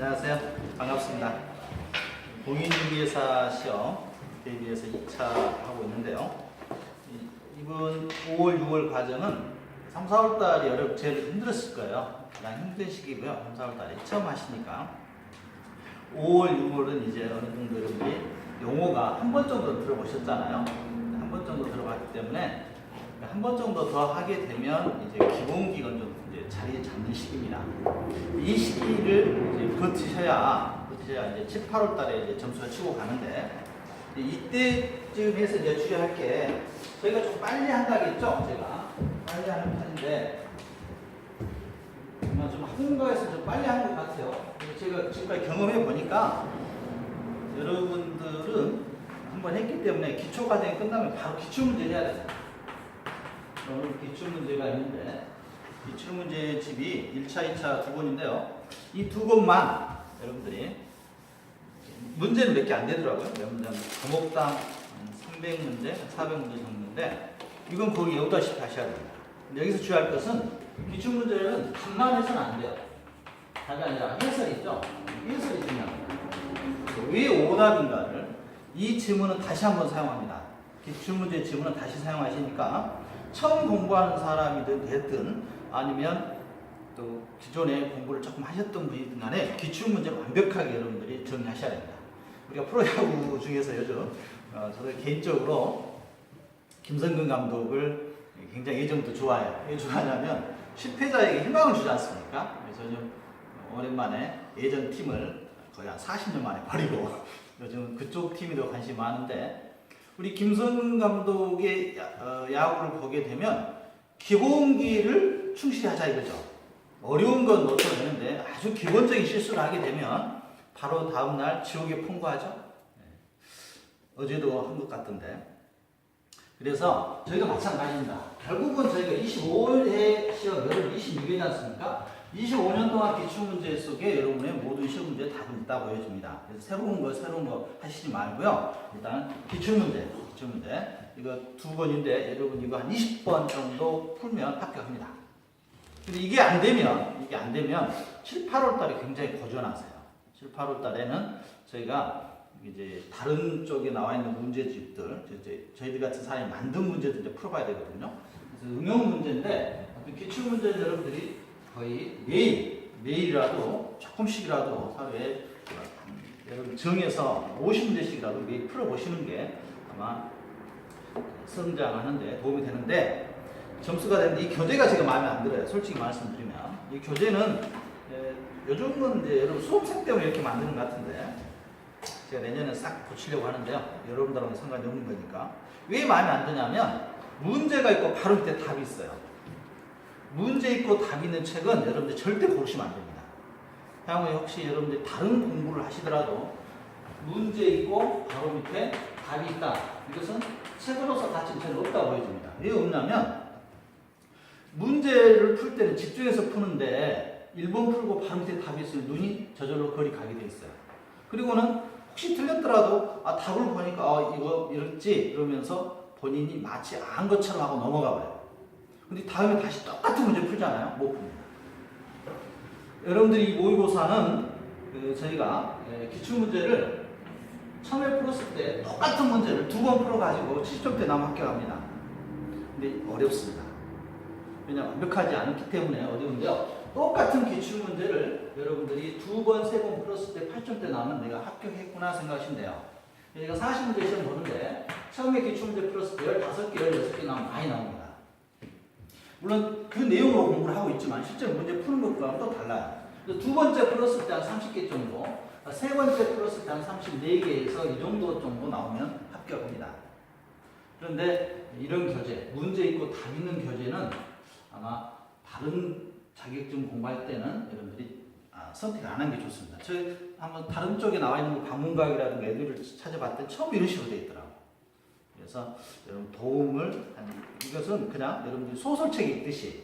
안녕하세요. 반갑습니다. 공인중개사 시험 대비해서 2차 하고 있는데요. 이번 5월, 6월 과정은 3, 4월 달이 제일 힘들었을 거예요. 가장 힘든 시기고요. 3, 4월 달에 처음 하시니까. 5월, 6월은 이제 어느 정도 여러분들이 용어가 한 번 정도 들어보셨잖아요. 한 번 정도 들어봤기 때문에 한 번 정도 더 하게 되면 이제 기본기가 좀 이제 자리 잡는 시기입니다. 이 시기를 이제 버티셔야 이제 7, 8월 달에 이제 점수가 치고 가는데, 이때쯤 해서 이제 주의할 게, 저희가 좀 빨리 한다겠죠? 제가 빨리 하는 편인데, 좀 한국어에서 좀 빨리 하는 것 같아요. 제가 지금까지 경험해 보니까 여러분들은 한번 했기 때문에 기초 과정이 끝나면 바로 기출문제 해야 돼요. 오늘 기출문제가 있는데, 기출문제 집이 1차, 2차 두 권인데요. 이 두 권만 여러분들이, 문제는 몇 개 안 되더라고요. 여러분들 과목당 300문제, 400문제 정도인데, 이건 거기 외우다시피 하셔야 됩니다. 여기서 주의할 것은, 기출문제는 답만 해서는 안 돼요. 답이 아니라 해설이 있죠? 해설이 중요합니다. 왜 오답인가를, 이 지문은 다시 한번 사용합니다. 기출문제 지문은 다시 사용하시니까, 처음 공부하는 사람이든 됐든 아니면 또 기존에 공부를 조금 하셨던 분이든 간에 기출문제를 완벽하게 여러분들이 정리하셔야 됩니다. 우리가 프로야구 중에서 요즘 저도 개인적으로 김성근 감독을 굉장히 예전부터 좋아해요. 왜 좋아하냐면 실패자에게 희망을 주지 않습니까? 그래서 좀 오랜만에 예전 팀을 거의 한 40년 만에 버리고 요즘 그쪽 팀이 더 관심이 많은데, 우리 김성근 감독의 야구를 보게 되면 기본기를 충실히 하자 이거죠. 어려운 건 놓쳐도 되는데 아주 기본적인 실수를 하게 되면 바로 다음날 지옥에 통과하죠. 어제도 한 것 같던데. 그래서 저희도 마찬가지입니다. 결국은 저희가 25회 시험, 여러분 26회지 않습니까? 25년 동안 기출문제 속에 여러분의 모든 시험 문제에 답은 있다고 보여집니다. 그래서 새로운 거 하시지 말고요. 일단 기출문제. 이거 두 번인데 여러분 이거 한 20번 정도 풀면 합격합니다. 근데 이게 안 되면 7, 8월 달에 굉장히 고전하세요. 7, 8월 달에는 저희가 이제 다른 쪽에 나와 있는 문제집들, 저희들 같은 사람이 만든 문제들 이제 풀어봐야 되거든요. 그래서 응용 문제인데, 기출 문제는 여러분들이 거의 매일이라도 조금씩이라도 하루에 여러분 정해서 50문제씩이라도 매일 풀어보시는 게 아마 성장하는데 도움이 되는데, 점수가 되는데 이 교재가 제가 마음에 안 들어요. 솔직히 말씀드리면 이 교재는 요즘은 이제 여러분 수험생 때문에 이렇게 만드는 것 같은데, 제가 내년에 싹 고치려고 하는데요. 여러분들하고는 상관이 없는 거니까. 왜 마음에 안 드냐면 문제가 있고 바로 밑에 답이 있어요. 문제 있고 답이 있는 책은 여러분들 절대 고르시면 안 됩니다. 향후에 혹시 여러분들이 다른 공부를 하시더라도 문제 있고 바로 밑에 답이 있다. 이것은 책으로서 가치는 전혀 없다고 보여집니다. 왜 없냐면 문제를 풀 때는 집중해서 푸는데 1번 풀고 바로 밑에 답이 있으면 눈이 저절로 거리 가게 돼 있어요. 그리고는 혹시 틀렸더라도 답을 보니까 이거 이렇지 이러면서 본인이 마치 안 것처럼 하고 넘어가 버려요. 근데 다음에 다시 똑같은 문제 풀잖아요. 못 풉니다. 여러분들이 이 모의고사는 저희가 기출문제를 처음에 풀었을 때 똑같은 문제를 두 번 풀어가지고 70점대 나면 합격합니다. 근데 어렵습니다. 왜냐하면 완벽하지 않기 때문에 어려운데요. 똑같은 기출문제를 여러분들이 두 번, 세 번 풀었을 때 8점대 나오면 내가 합격했구나 생각하시면 돼요. 저희가 40문제 시험 보는데 처음에 기출문제 풀었을 때 15개, 16개 나오면 많이 나옵니다. 물론 그 내용으로 공부를 하고 있지만 실제 문제 푸는 것과는 또 달라요. 두 번째 풀었을 때 한 30개 정도, 세 번째 풀었을 때 한 34개에서 이 정도 나오면 합격합니다. 그런데 이런 교재, 문제 있고 답 있는 교재는 아마 다른 자격증 공부할 때는 여러분들이 선택 안 하는 게 좋습니다. 저희 한번 다른 쪽에 나와 있는 방문가학이라든가 애들을 찾아봤더니 처음 이런 식으로 되어 있더라고요. 그래서 여러분 도움을 이것은 그냥 여러분들이 소설책 읽듯이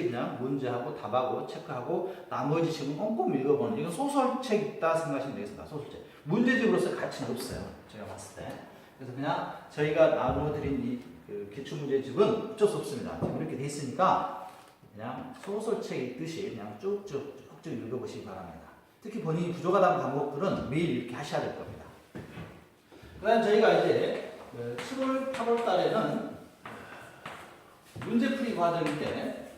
그냥 문제하고 답하고 체크하고 나머지 지금 꼼꼼히 읽어보는, 이건 소설책 있다 생각하시면 되겠습니다. 소설책. 문제집으로서 가치는 없어요. 제가 봤을 때. 그래서 그냥 저희가 나눠드린 이 기출문제집은 어쩔 수 없습니다. 지금 이렇게 돼 있으니까 그냥 소설책 읽듯이 그냥 쭉쭉 쭉 읽어보시기 바랍니다. 특히 본인이 부족하다는 과목들은 매일 이렇게 하셔야 될 겁니다. 그 다음 저희가 이제 7월, 8월 달에는 문제풀이 과정인데,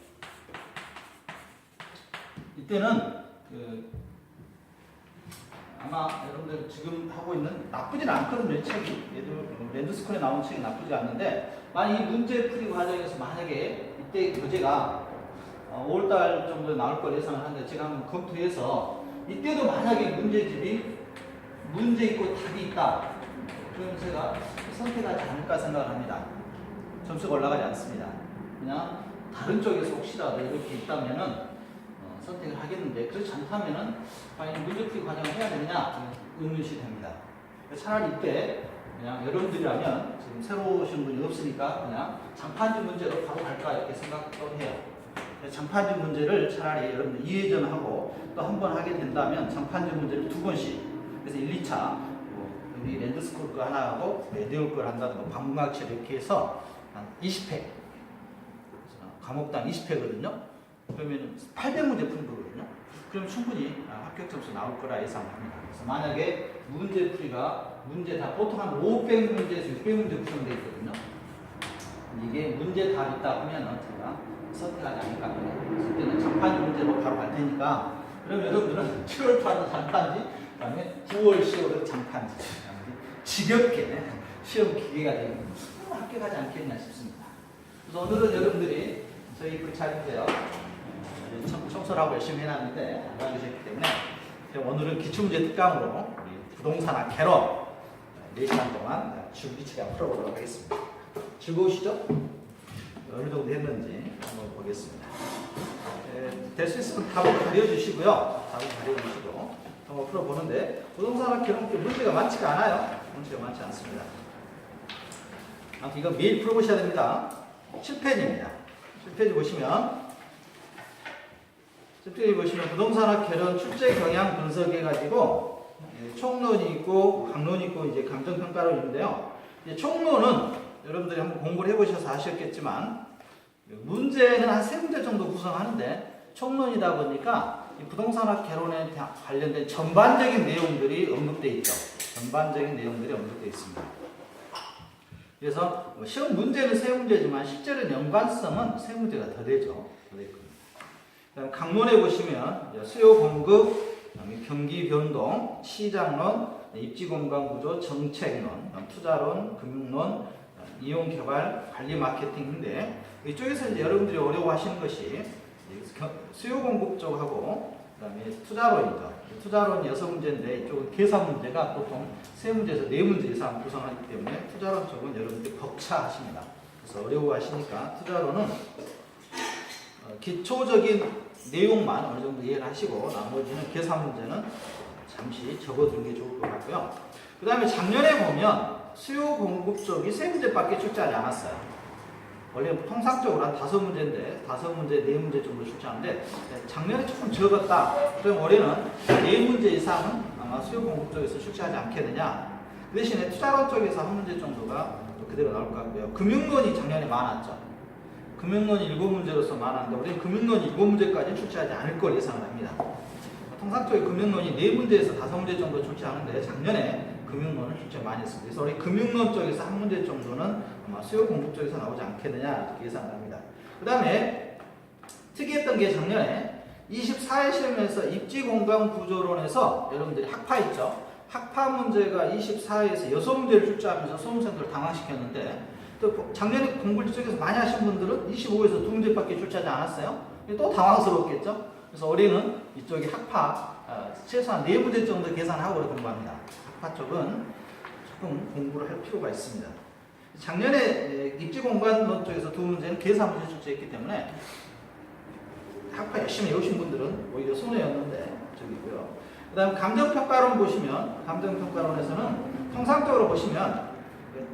이때는 아마 여러분들 지금 하고 있는 나쁘진 않거든요. 책이. 얘도 랜드스쿨에 나온 책이 나쁘지 않는데, 만약 이 문제풀이 과정에서 만약에 이때 교재가 5월달 정도에 나올 걸 예상을 하는데, 제가 한번 검토해서 이때도 만약에 문제집이 문제 있고 답이 있다, 그러면 제가 선택하지 않을까 생각을 합니다. 점수가 올라가지 않습니다. 그냥 다른 쪽에서 혹시라도 이렇게 있다면은 선택을 하겠는데, 그렇지 않다면은 과연 문제풀이 과정을 해야 되느냐 의문시 됩니다. 차라리 이때 그냥 여러분들이라면 지금 새로 오신 분이 없으니까 그냥 장판지 문제로 바로 갈까 이렇게 생각도 해요. 장판지 문제를 차라리 여러분들 2회전 하고 또 한 번 하게 된다면 장판지 문제를 2번씩, 그래서 1, 2차 우리 랜드스쿨 거 하나 하고 메디올 걸 한다든가 방문학체 이렇게 해서 한 20회, 과목당 20회거든요. 그러면 800문제 푸는 거거든요. 그럼 충분히 합격 점수 나올 거라 예상합니다. 그래서 만약에 문제풀이가 문제 다 보통 한 500문제에서 600문제 구성되어 있거든요. 이게 문제 답 있다 하면은 제가 선택하지 않을까 합니다. 그래서 이때는 장판지 문제로 바로 갈 테니까, 그럼 여러분들은 7월 달은 장판지, 그 다음에 9월, 10월은 장판지, 지겹게 시험 기계가 되면 합격하지 않겠냐 싶습니다. 그래서 오늘은 여러분들이 저희 그 차인데요. 청소를 하고 열심히 해놨는데 안 가주셨기 때문에 오늘은 기출문제 특강으로 우리 부동산학 개론 4시간 동안 줄기차게 풀어보도록 하겠습니다. 즐거우시죠? 어느 정도 했는지 한번 보겠습니다. 될 수 있으면 답을 가려주시고요. 답을 가려주시고 한번 풀어보는데, 부동산학 개론 문제가 많지가 않아요. 문제가 많지 않습니다. 아무튼 이거 매일 풀어보셔야 됩니다. 7페이지입니다. 7페이지 보시면 부동산학 개론 출제 경향 분석해가지고 총론이 있고 강론이 있고 이제 감정평가론인데요. 이제 총론은 여러분들이 한번 공부를 해보셔서 아셨겠지만 문제는 한 3문제 정도 구성하는데, 총론이다 보니까 이 부동산학 개론에 관련된 전반적인 내용들이 언급되어 있죠. 전반적인 내용들이 언급되어 있습니다. 그래서 시험 문제는 3문제지만 실제로는 연관성은 3문제가 더 되죠. 더 될 겁니다. 그다음 강론에 보시면 수요 공급, 경기 변동, 시장론, 입지 공간 구조, 정책론, 투자론, 금융론, 이용 개발, 관리 마케팅인데, 이쪽에서 이제 여러분들이 어려워하시는 것이 수요 공급 쪽하고 그다음에 투자론이죠. 투자론 6문제인데 이쪽은 계산 문제가 보통 3문제에서 4문제 이상 구성하기 때문에 투자론 쪽은 여러분들이 벅차하십니다. 그래서 어려워하시니까 투자론은 기초적인 내용만 어느 정도 이해를 하시고 나머지는 계산 문제는 잠시 접어두는 게 좋을 것 같고요. 그 다음에 작년에 보면 수요 공급 쪽이 3문제밖에 출제하지 않았어요. 원래 통상적으로 한 5문제인데 5문제, 4문제 정도 출제하는데 작년에 조금 적었다. 그럼 올해는 4문제 이상은 아마 수요 공급 쪽에서 출제하지 않겠느냐. 그 대신에 투자론 쪽에서 1문제 정도가 그대로 나올 것 같고요. 금융론이 작년에 많았죠. 금융론이 7문제로서 많았는데 올해는 금융론이 7문제까지 출제하지 않을 걸 예상을 합니다. 통상적으로 금융론이 4문제에서 5문제 정도 출제하는데 작년에 금융론을 출제 많이 했습니다. 그래서 우리 금융론 쪽에서 1문제 정도는 아마 수요 공급 쪽에서 나오지 않겠느냐 이렇게 예상합니다. 그 다음에 특이했던 게 작년에 24회 시험에서 입지 공간 구조론에서 여러분들이 학파 있죠. 학파 문제가 24회에서 6문제를 출제하면서 수험생들을 당황시켰는데, 또 작년에 공부를 쪽에서 많이 하신 분들은 25에서 2문제밖에 출제하지 않았어요. 또 당황스럽겠죠. 그래서 올해는 이쪽이 학파 최소한 4문제 정도 계산하고 공부합니다. 학파 쪽은 조금 공부를 할 필요가 있습니다. 작년에 입지공간론 쪽에서 2문제는 계산 문제 출제했기 때문에 학파 열심히 외우신 분들은 오히려 손해였는데 저기고요. 그 다음 감정평가론 보시면, 감정평가론에서는 통상적으로 보시면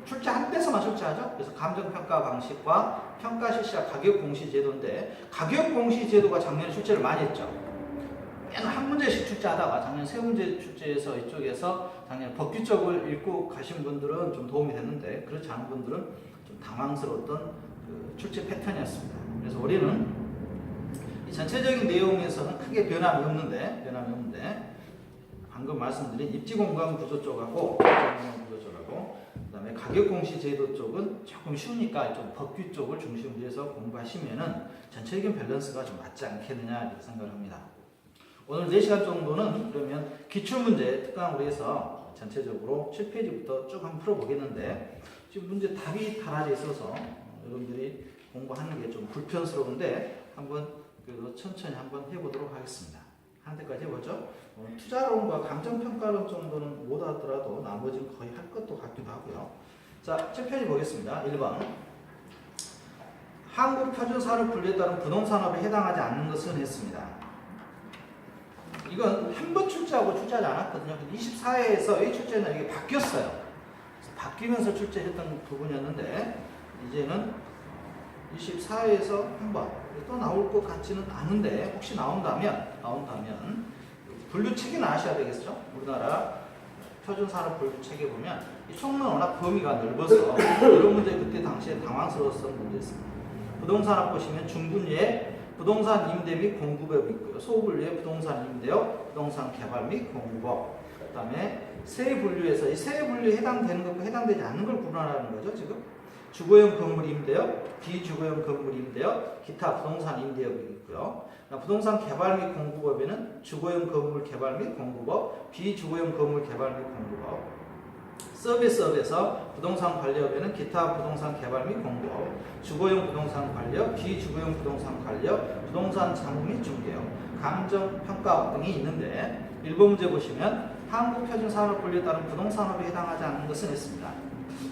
출제 한 대에서만 출제하죠. 그래서 감정평가 방식과 평가 실시와 가격 공시 제도인데, 가격 공시 제도가 작년에 출제를 많이 했죠. 맨 한 문제씩 출제하다가 작년 3문제 출제해서 이쪽에서 작년 법규 쪽을 읽고 가신 분들은 좀 도움이 됐는데, 그렇지 않은 분들은 좀 당황스러웠던 그 출제 패턴이었습니다. 그래서 올해는 이 전체적인 내용에서는 크게 변함이 없는데 방금 말씀드린 입지공간 구조 쪽하고 그다음에 가격공시제도 쪽은 조금 쉬우니까 좀 법규 쪽을 중심으로 해서 공부하시면은 전체적인 밸런스가 좀 맞지 않겠느냐 이렇게 생각을 합니다. 오늘 4시간 정도는 그러면 기출문제 특강으로 해서 전체적으로 7페이지부터 쭉 한번 풀어보겠는데 지금 문제 답이 달아져 있어서 여러분들이 공부하는 게 좀 불편스러운데 한번 그래도 천천히 한번 해보도록 하겠습니다. 한 대까지 해보죠. 투자론과 감정평가론 정도는 못 하더라도 나머지는 거의 할 것도 같기도 하고요. 자, 7페이지 보겠습니다. 1번. 한국표준산업분류에 따른 부동산업에 해당하지 않는 것은 했습니다. 이건 한 번 출제하고 출제하지 않았거든요. 24회에서 이 출제는 이게 바뀌었어요. 바뀌면서 출제했던 부분이었는데 이제는 24회에서 한 번 또 나올 것 같지는 않은데 혹시 나온다면 분류 체계는 아셔야 되겠죠? 우리나라 표준산업 분류 체계 보면 이 총은 워낙 범위가 넓어서 이런 문제 그때 당시에 당황스러웠던 문제였습니다. 부동산업 보시면 중분류에 부동산 임대 및 공급업이 있고요. 소분류에 부동산 임대업, 부동산 개발 및 공급업. 그 다음에 세 분류에서 이 세 분류에 해당되는 것과 해당되지 않는 걸 구분하라는 거죠, 지금. 주거용 건물 임대업, 비주거용 건물 임대업, 기타 부동산 임대업이 있고요. 부동산 개발 및 공급업에는 주거용 건물 개발 및 공급업, 비주거용 건물 개발 및 공급업, 서비스업에서 부동산 관리업에는 기타 부동산 개발 및 공급업, 주거용 부동산 관리업, 비주거용 부동산 관리업, 부동산 자문 및 중개업, 감정평가업 등이 있는데 1번 문제 보시면 한국표준산업분류에 따른 부동산업에 해당하지 않는 것은 했습니다.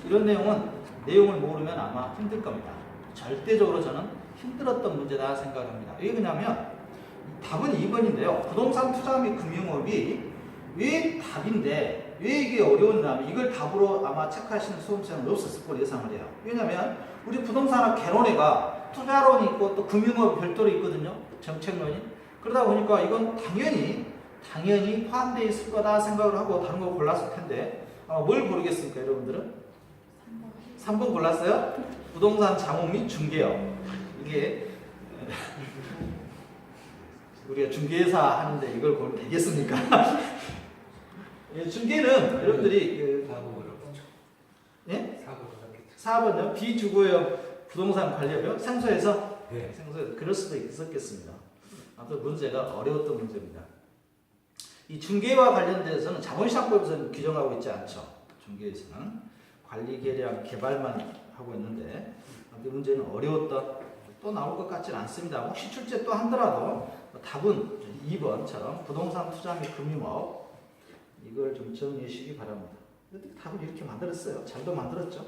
이런 내용을 모르면 아마 힘들 겁니다. 절대적으로 저는 힘들었던 문제다 생각합니다. 왜 그러냐면 답은 2번인데요. 부동산 투자 및 금융업이 왜 답인데 왜 이게 어려웠냐면 이걸 답으로 아마 체크하시는 수험생은 없었을 걸 예상을 해요. 왜냐면 우리 부동산학 개론회가 투자론이 있고 또 금융업이 별도로 있거든요. 정책론이. 그러다 보니까 이건 당연히 포함되어 있을 거다 생각을 하고 다른 걸 골랐을 텐데 뭘 고르겠습니까 여러분들은? 3번 골랐어요? 부동산 자문 및 중개업. 이게 우리가 중개사 하는데 이걸 고르면 되겠습니까? 중개는 여러분들이 4번요? 비주거용 부동산 관리업이요? 생소해서? 네. 생소해서 그럴 수도 있었겠습니다. 아무튼 문제가 어려웠던 문제입니다. 이 중개와 관련돼서는 자본시장법에서는 규정하고 있지 않죠. 중개에서는 관리 계량 개발만 하고 있는데 이 문제는 어려웠다. 또 나올 것 같지는 않습니다. 혹시 출제 또 한더라도 답은 2번처럼 부동산 투자 및 금융업 이걸 좀 정리해 주시기 바랍니다. 답을 이렇게 만들었어요. 잘도 만들었죠.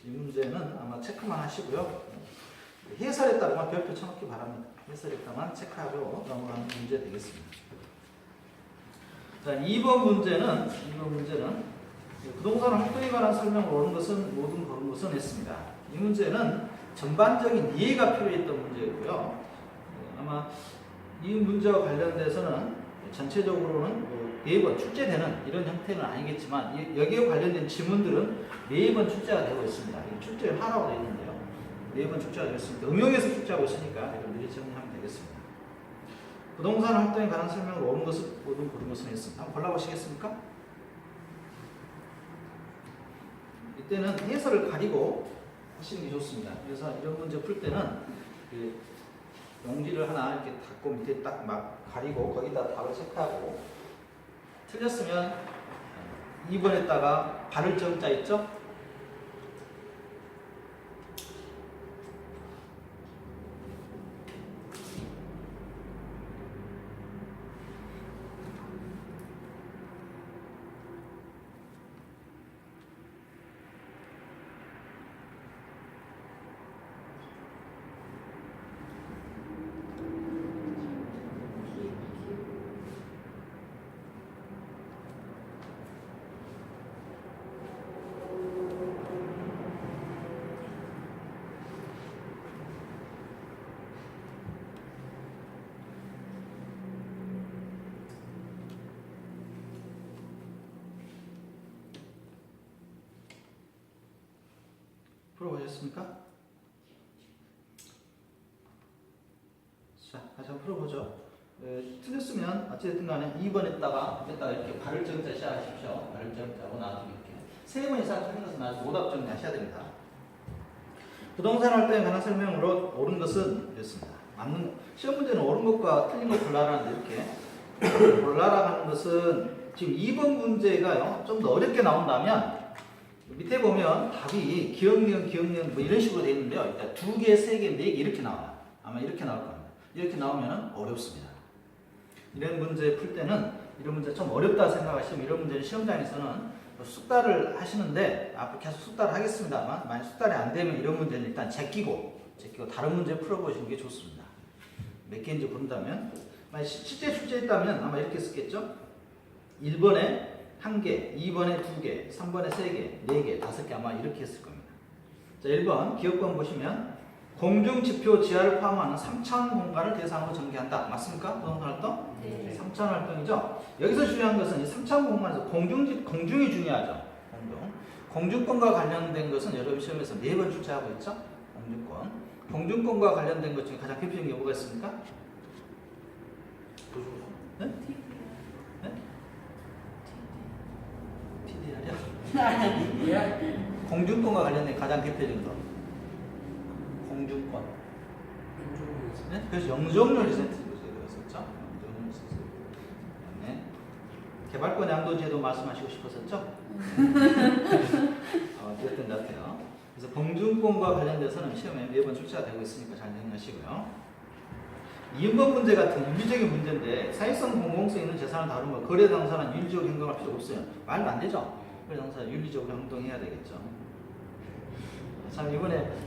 이 문제는 아마 체크만 하시고요. 해설했다고만 별표 쳐놓기 바랍니다. 해설했다만 체크하고 넘어가는 문제 되겠습니다. 자, 2번 문제는 부동산 활동에 관한 설명을 모든 것은 했습니다. 이 문제는 전반적인 이해가 필요했던 문제고요. 아마 이 문제와 관련돼서는 전체적으로는 매번 출제되는 이런 형태는 아니겠지만 여기에 관련된 지문들은 매번 출제가 되고 있습니다. 출제를 하라고 되어 있는데요. 매번 출제가 되어 있습니다. 응용해서 출제하고 있으니까 여러분들이 정리하면 되겠습니다. 부동산 활동에 관한 설명을 모든 것은 했습니다. 한번 골라보시겠습니까? 이때는 해설을 가리고 하시는 게 좋습니다. 그래서 이런 문제 풀 때는 용지를 하나 이렇게 닫고 밑에 딱 막 가리고 거기다 답을 체크하고 틀렸으면 2번에다가 바를 정자 있죠? 풀어보셨습니까? 자, 다시 한번 풀어보죠. 틀렸으면 어쨌든 간에 2번에다가 이렇게 발을 정자 시작하십시오. 발을 정자하고 나중에 이렇게 3번 이상 틀린 것은 아직 오답 정리하셔야 됩니다. 부동산 활동에 관한 설명으로 옳은 것은 이렇습니다. 맞는 시험 문제는 옳은 것과 틀린 것 골라라는데 이렇게 골라라 하는 것은 지금 2번 문제가요 좀 더 어렵게 나온다면 밑에 보면 답이 기억력 뭐 이런 식으로 되어 있는데요. 일단 2개, 3개, 4개 이렇게 나와요. 아마 이렇게 나올 겁니다. 이렇게 나오면 어렵습니다. 이런 문제 풀 때는 이런 문제 좀 어렵다 생각하시면 이런 문제는 시험장에서는 숙달을 하시는데 앞으로 계속 숙달을 하겠습니다만 만약 숙달이 안 되면 이런 문제는 일단 제끼고 다른 문제 풀어보시는 게 좋습니다. 몇 개인지 본다면 만약 실제 출제 있다면 아마 이렇게 쓰겠죠. 1번에 1개, 2번에 2개, 3번에 3개, 4개, 5개 아마 이렇게 했을 겁니다. 자, 1번 기억권 보시면 공중지표 지하를 포함하는 3차원 공간을 대상으로 전개한다. 맞습니까? 부동산 활동? 네. 3차원 활동이죠. 여기서 중요한 것은 이 3차원 공간에서 공중이 중요하죠. 공중권과 관련된 것은 여러분 시험에서 4번 출제하고 있죠. 공중권과 관련된 것 중에 가장 대표적인 게 뭐가 있습니까? 네? 네? TDR이요? 공중권과 관련된 가장 대표적인 거. 공중권. 네? 그래서 영종률 리센트를 그랬었죠. 영종률 리센트. 네. 개발권 양도제도 말씀하시고 싶었었죠? 어쨌든 같아요. 그래서 공중권과 관련돼서는 시험에 매번 출제가 되고 있으니까 잘 정리하시고요. 2번 문제 같은 윤리적인 문제인데 사회성 공공성 있는 재산을 다루면 거래 당사는 윤리적으로 행동할 필요 없어요. 말도 안 되죠. 거래 당사는 윤리적으로 행동해야 되겠죠. 참 이번에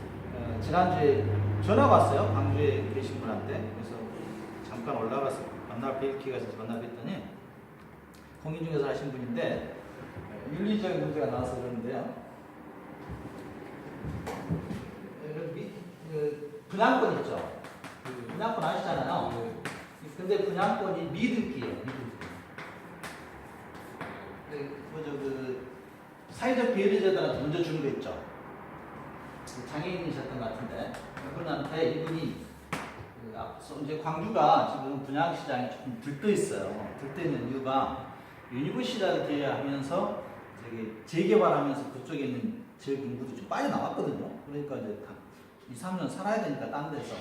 지난주에 전화가 왔어요. 광주에 계신 분한테. 그래서 잠깐 올라가서 뵙기가 있어서 만나뵀더니 공인중개사 하신 분인데 윤리적인 문제가 나와서 그러는데요. 분양권 있죠. 분양권 아시잖아요. 근데 분양권이 미등기예요. 사회적 비례제도한테 먼저 주는 거 있죠. 장애인이셨던 것 같은데 그분한테 이분이 앞서 이제 광주가 지금 분양시장이 조금 들떠 있어요. 들떠 있는 이유가 유니브 시장이 돼야 하면서 재개발하면서 그쪽에 있는 지역 인구도 좀 빨리 나왔거든요. 그러니까 이제 2, 3년 살아야 되니까 딴 데서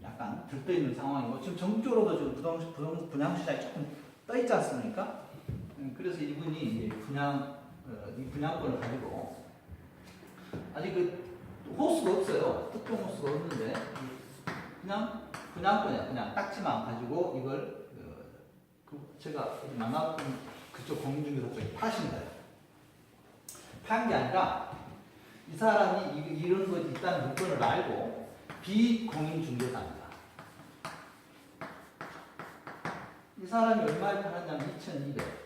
약간 들떠 있는 상황이고 지금 전국적으로도 지금 분양시장이 조금 떠 있지 않습니까? 그래서 이분이 이제 이 분양권을 가지고 아직 호수가 없어요. 특정 호수가 없는데 그냥 분양권이야. 그냥 딱지만 가지고 이걸 제가 만났던 그쪽 공인중개사 쪽에 파신 거예요. 판 게 아니라 이 사람이 이런 것이 있다는 물건을 알고 비공인중개사입니다. 이 사람이 얼마에 팔았냐면 2,200.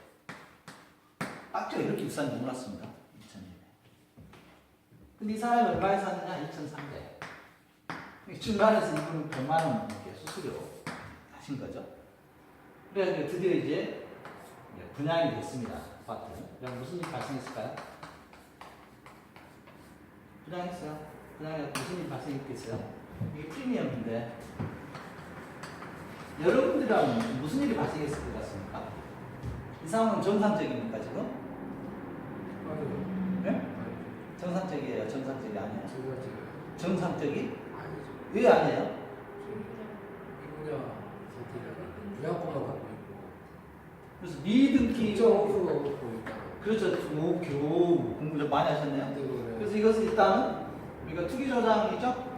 딱지가 이렇게 비싼지 몰랐습니다. 2,200. 근데 이 사람이 얼마에 샀느냐? 2,300. 중간에서 이분은 100만 원 이렇게 수수료 하신 거죠. 그래서 드디어 이제 분양이 됐습니다. 아파트. 그럼 무슨 일이 발생했을까요? 분양했어요. 분양에 무슨 일이 발생했겠어요? 이게 프리미엄인데 여러분들이라면 무슨 일이 발생했을 것 같습니까? 이 상황은 정상적입니까 지금? 네? 정상적이에요. 정상적이 아니에요. 정상적이? 왜 아니에요? 분양권만 갖고 있고. 그래서 미등기 호수가 없고 있다. 그렇죠. 오, 공부 좀 많이 하셨네요. 그래서 이것은 일단은 우리가 투기조장이죠?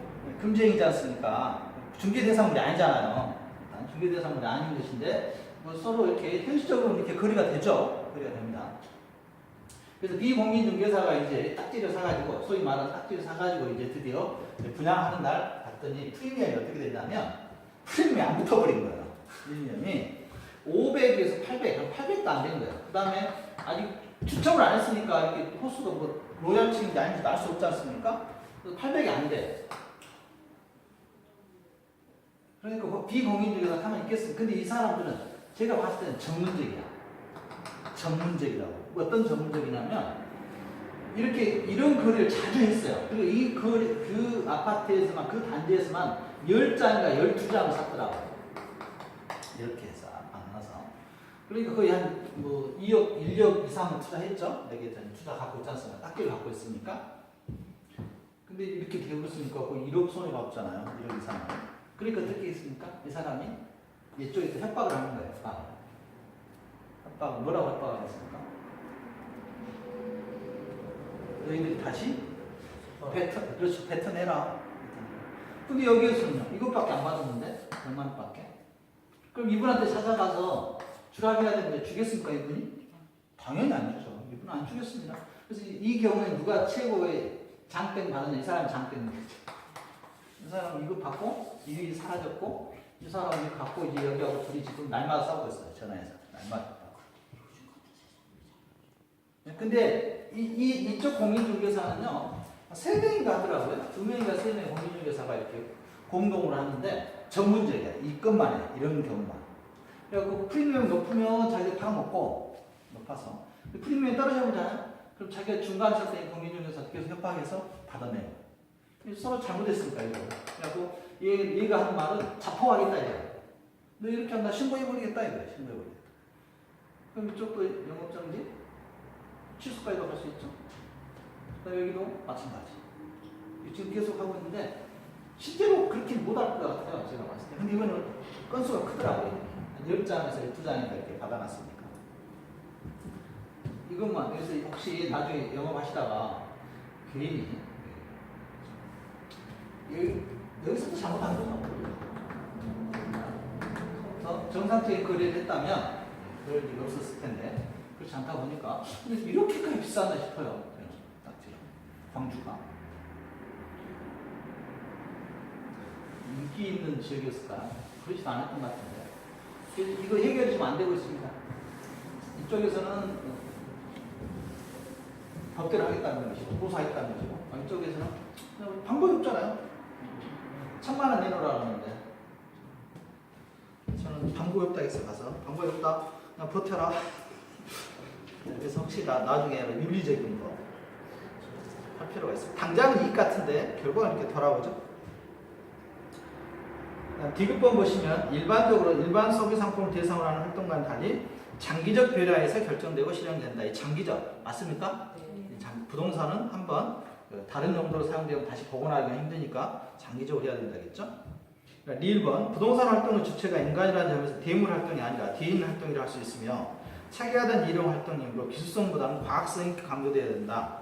금지행위지 않습니까? 중개대상물이 아니잖아요. 중개대상물이 아닌 것인데 뭐 서로 이렇게 현실적으로 이렇게 거리가 되죠. 거리가 됩니다. 그래서 비공인중개사가 이제 딱지를 사가지고 소위 말하는 딱지를 사가지고 이제 드디어 분양하는 날 봤더니 프리미엄이 어떻게 되냐면 프리미엄이 안 붙어버린 거예요. 프리미엄이 500에서 800, 그럼 800도 안 된 거예요. 그 다음에 아직 추첨을 안 했으니까 이렇게 호수가 뭐 로얄층인지 아닌지 알 수 없지 않습니까? 그래서 800이 안 돼. 그러니까 뭐 비공인중개사 가만히 있겠어요. 근데 이 사람들은 제가 봤을 때는 전문적이야. 전문적이라고. 어떤 전문적이냐면 이렇게 이런 거래를 자주 했어요. 그리고 그 아파트에서만 그 단지에서만 10장인가 12장을 샀더라고요. 이렇게 해서 만나서. 그러니까 거의 한 뭐 2억, 1억 이상을 투자했죠. 내게 투자 갖고 있지 않습니까? 딱지를 갖고 있으니까. 근데 이렇게 되었으니까 거의 1억 손해 봤잖아요. 1억 이상을. 그러니까 어떻게 했습니까? 이 사람이 이쪽에서 협박을 하는 거예요. 협박. 뭐라고 협박을 했습니까? 너희들이 다시 그렇죠. 뱉어내라. 근데 여기에서는요, 이것밖에 안 받았는데, 100만 원밖에. 그럼 이분한테 찾아가서 주랍해야 되는데 주겠습니까, 이분이? 당연히 안 주죠. 이분은 안 주겠습니다. 그래서 이 경우에 누가 최고의 장땡 받았냐? 이 사람이 장땡인 거죠. 이 사람은 이거 받고, 일이 사라졌고, 이 사람이 이거 갖고 이제 여기하고 둘이 지금 날마다 싸우고 있어요. 전화해서. 날마다. 근데 이쪽 공인중개사는요, 3명인가 하더라고요. 2명인가 3명의 공인중개사가 이렇게 공동으로 하는데 전문적이야. 이것만 해. 이런 경우만. 그래갖고 프리미엄 높으면 자기가 파먹고, 높아서. 프리미엄이 떨어져보잖아요. 그럼 자기가 중간 설때 공인중개사 계속 협박해서 받아내요. 서로 잘못했으니까, 이거. 그래갖고 얘가 하는 말은 자포하겠다, 이거야. 너 이렇게 한다, 신고해버리겠다, 이거야. 신고해버리겠다. 그럼 이쪽도 영업정지? 취소까지도 할 수 있죠. 그다음에 여기도 마찬가지. 지금 계속 하고 있는데 실제로 그렇게 못할 것 같아요. 제가 봤을 때. 근데 이거는 건수가 크더라고요. 10장에서 12장인가 이렇게 받아놨으니까. 이것만. 그래서 혹시 나중에 영업하시다가 괜히 여기서도 잘못한 거죠. 정상적인 거래를 했다면 그럴 일이 없었을 텐데 그렇지 않다 보니까 근데 이렇게까지 비싸나 싶어요. 딱지 광주가 인기 있는 지역이었을까? 그렇지도 않았던 것 같은데 그래서 이거 해결이 좀 안 되고 있습니다. 이쪽에서는 법대로 하겠다는 것이고 고소하겠다는 것이고 이쪽에서는 방법이 없잖아요. 1000만 원 내놓으라고 하는데 저는 방법이 없다 했어요. 가서 방법이 없다 그냥 버텨라. 그래서 혹시 나중에 윤리적인 거 할 필요가 있어요. 당장은 이익 같은데 결과는 이렇게 돌아오죠. 디귿번 보시면 일반적으로 일반 소비 상품을 대상으로 하는 활동과는 달리 장기적 배려에서 결정되고 실행된다. 이 장기적 맞습니까? 네. 부동산은 한번 다른 용도로 사용되면 다시 복원하기가 힘드니까 장기적으로 해야 된다겠죠. 그러니까 1번 부동산 활동의 주체가 인간이라는 점에서 대물 활동이 아니라 대인 활동이라 할 수 있으며 차기화된 일용 활동이므로 기술성보다는 과학성이 강조되어야 된다.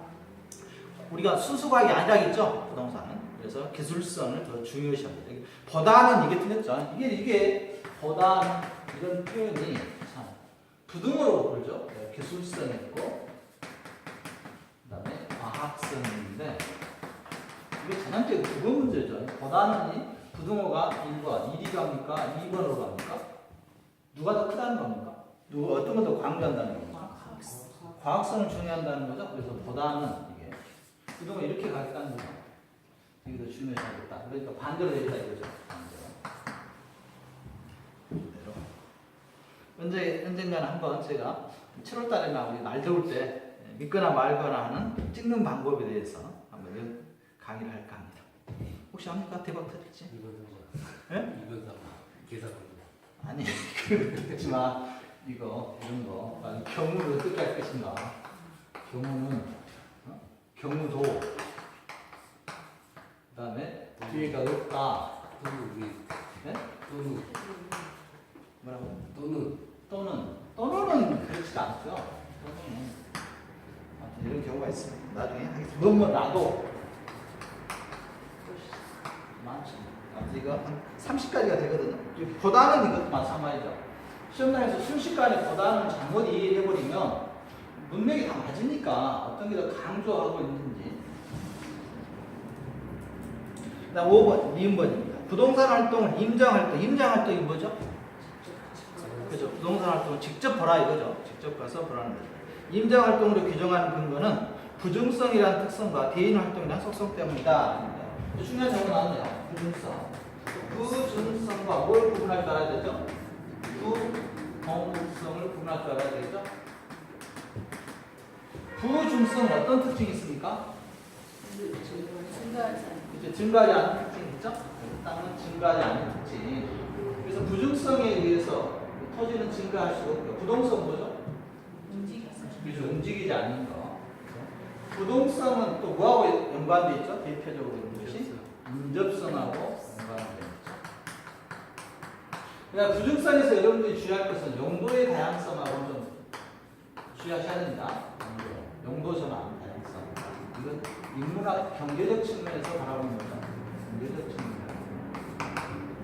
우리가 순수과학이 아니라겠죠. 부동산은. 그래서 기술성을 더 중요시합니다. 보다는 이게 틀렸죠. 이게 보다는 이런 표현이 참 부등어로 보죠. 기술성이 있고 그다음에 과학성인데 이게 전형적인 국어 문제죠. 보다는 부등어가 1번, 1이 갑니까? 2번으로 갑니까? 누가 더 크다는 겁니까? 어떤 걸 더 강조한다는 겁니까? 과학성을 중요한다는 거죠. 그래서 보다는 이게 부등어 이렇게 가겠다는 거죠. 이게 더 중요하겠다. 그러니까 반대로 되겠다 이거죠. 반대로. 언젠가는 한번 제가 7월 달에나 우리 날 더울 때 믿거나 말거나 하는 찍는 방법에 대해서 한번 강의를 할까 합니다. 혹시 합니까? 대박 터질지? 예? 이건 다 계산합니다. 아니 그렇지만 이런 거 경우를 어떻게 할 것인가? 경우는 경우도 그다음에 뒤에가 없다. 네? 뭐라고? 또는 그렇지도 않죠. 또는 이런 경우가 있습니다. 나중에 하겠습니다. 뭐라도 많죠. 이거 한 30가지가 되거든요. 보다는 이것도 마찬가지죠. 시험장에서 순식간에 보다는 잘못 이해해버리면 문맥이 다 맞으니까 어떤 게 더 강조하고 있는지. 그다음 5번, 미음번입니다. 부동산 활동을 임장활동, 임장활동이 뭐죠? 그죠? 부동산 활동을 직접 보라 이거죠. 직접 가서 보라는 거죠. 임장활동으로 규정하는 근거는 부증성이라는 특성과 대인활동이라는 속성 때문이다. 중요한 적어 나왔네요. 부증성. 부증성과 뭘 구분할 줄 알아야 되죠? 부동성을 구분할 줄 알아야 되겠죠? 부중성은 어떤 특징이 있습니까? 증가하지 않는. 이제 증가하지 않는 특징이 있죠? 땅은 증가하지 않는 특징. 그래서 부중성에 의해서 토지는 증가할 수가 없고요. 부동성은 뭐죠? 그죠? 움직이지 않는 거. 부동성은 또 뭐하고 연관되어 있죠? 대표적으로 있는 것이 인접성하고 연관되어 있죠. 그러니까 부중성에서 여러분들이 주의할 것은 용도의 다양성하고 좀 주의하셔야 됩니다. 용도 전환 다양성. 이건 인문학 경제적 측면에서 바라보는 거죠. 경제적 측면.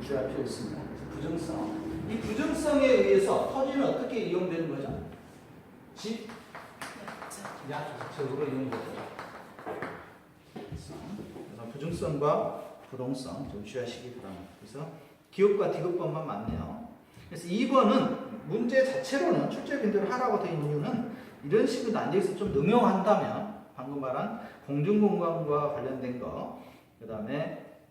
주의할 필요 있습니다. 부중성. 이 부중성에 의해서 토지는 어떻게 이용되는 거죠? 집, 약적으로 이용되죠. 그래서 부중성과 부동성 좀 주의하시기 바랍니다. 그래서 기업과 디귿번만 맞네요. 그래서 2번은 문제 자체로는 출제 변경을 하라고 되어 있는 이유는 이런 식으로 난제에서 좀 응용한다면 방금 말한 공중공간과 관련된 거, 그 다음에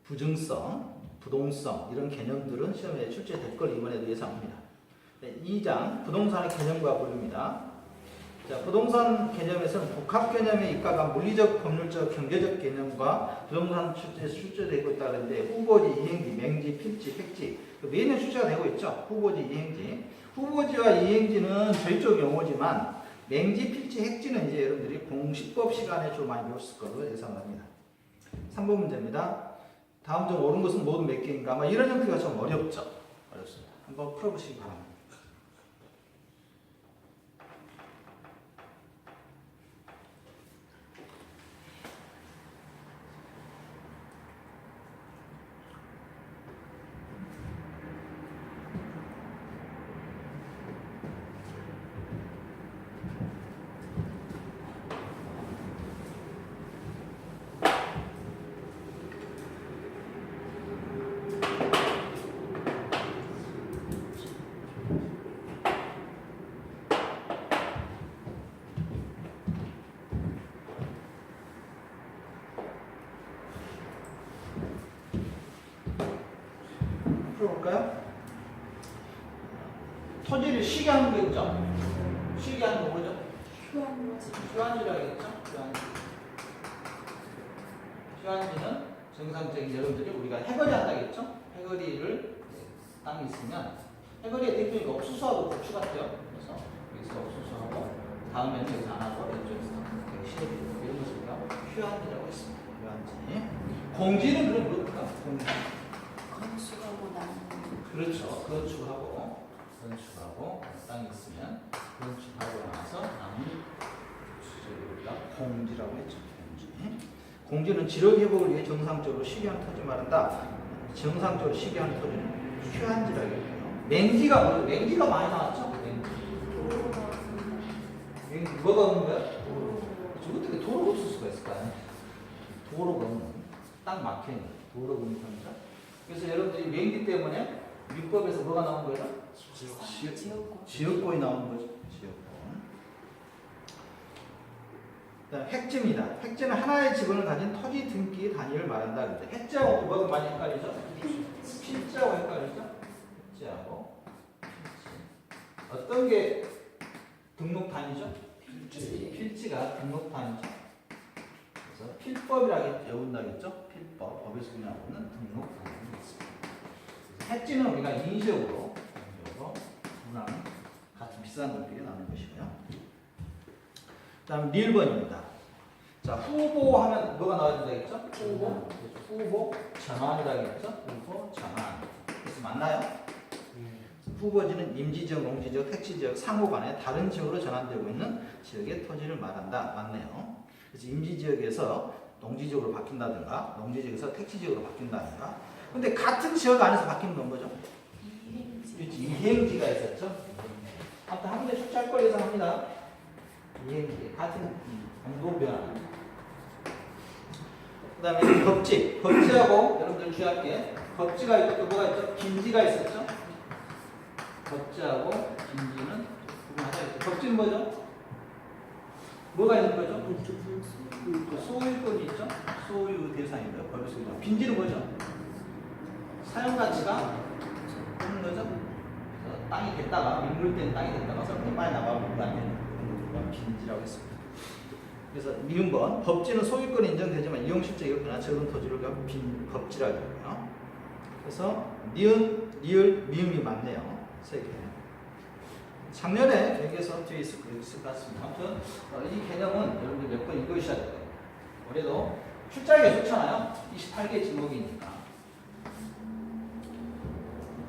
부증성, 부동성 이런 개념들은 시험에 출제될 걸 이번에도 예상합니다. 2장 부동산의 개념과 분류입니다. 자, 부동산 개념에서는 복합 개념에 입각한 물리적, 법률적, 경제적 개념과 부동산 출제에서 출제되고 있다는데 후보지, 이행지, 맹지, 필지, 획지 매년 출제가 되고 있죠. 후보지, 이행지. 후보지와 이행지는 저희쪽 용어지만 맹지, 필지, 획지는 이제 여러분들이 공시법 시간에 좀 많이 배웠을 거로 예상합니다. 3번 문제입니다. 다음 중 옳은 것은 모두 몇 개인가? 아마 이런 형태가 좀 어렵죠. 어렵습니다. 한번 풀어보시기 바랍니다. 풀어볼까요? 토지를 쉬게 하는 거 있죠? 쉬게 하는 거 뭐죠? 휴안지라겠죠? 휴안지는 정상적인 여러분들이 우리가 해거리 한다겠죠? 해거리를 땅이 있으면 해거리의 대표니까 옥수수하고 고추 같아요. 그래서 여기서 옥수수하고 다음에는 여기서 안 하고 이쪽에서 시내비고 이런 것을 우리가 휴안지라고 했습니다. 휴안지. 공지는 그럼 뭘까? 공지. 건축하고 나는. 그렇죠. 건축하고 땅이 있으면 건축하고 나서 남은 우리가 공지라고 했죠. 공지는 지력 회복을 위해 정상적으로 시기한 토지 말한다. 정상적으로 시기한 토지는 휴안지라고 해요. 맹지가 뭐예요? 맹지가 많이 나왔죠. 맹지 뭐가 없는 거야? 저 어떻게 도로가 없을 수가 있을까요? 도로가 없는 땅 막혀있는 도로가 없는 겁니다. 그래서 여러분들이 맹지 때문에 민법에서 뭐가 나온 거예요? 지역권이 나오는 거죠. 지역권. 그다음 획지입니다. 획지는 하나의 지분을 가진 토지 등기 단위를 말한다. 그런데 획지하고 뭐가 많이 헷갈리죠? 필지하고 헷갈리죠? 획지하고 필지. 어떤 게 등록 단위죠? 필지가 등록 단위죠. 그래서 필법이라고 외운다겠죠? 필법, 법에서 나오는 등록 단위가 있습니다. 획지는 우리가 인위적으로 분할은 같은 비싼 돈끼리 나누는 것이고요. 다음 리을번입니다. 자, 후보 하면 뭐가 나와야 된다겠죠? 후보 전환이라겠죠? 후보 전환. 그래서 맞나요? 후보지는 임지지역, 농지지역, 택지지역 상호 간에 다른 지역으로 전환되고 있는 지역의 토지를 말한다. 맞네요. 그래서 임지지역에서 농지지역으로 바뀐다든가 농지지역에서 택지지역으로 바뀐다든가 근데 같은 지역 안에서 바뀌는 건 뭐죠? 이행지가 있었죠? 아무튼 한 문제 출제할 걸 예상합니다. 이행지 같은 공도 변화. 그 다음에 겁지. 겁지하고 여러분들 주의할 게 겁지가 있고 또 뭐가 있죠? 빈지가 있었죠? 겁지하고 빈지는 구분하자. 겁지는 뭐죠? 뭐가 있는 거죠? 소유권이 있죠? 소유 대상이고요. 법의 소유. 빈지는 뭐죠? 사용 가치가 없는 거죠? 땅이 됐다가 민물된 땅이 됐다가 서로 빨리 나가고 안 되는 빈지라고 했습니다. 그래서 미음번 법지는 소유권이 인정되지만 이용실적이 없거나 적은 토지를 빈 법지라고 하고요. 그래서 니은, 리을, 미음이 맞네요. 세 개. 작년에 여기에서 뒤에 있을 것 같습니다. 아무튼 이 개념은 여러분들 몇 번 읽으셔야 돼요. 올해도 출제하기가 좋잖아요. 28개 지목이니까.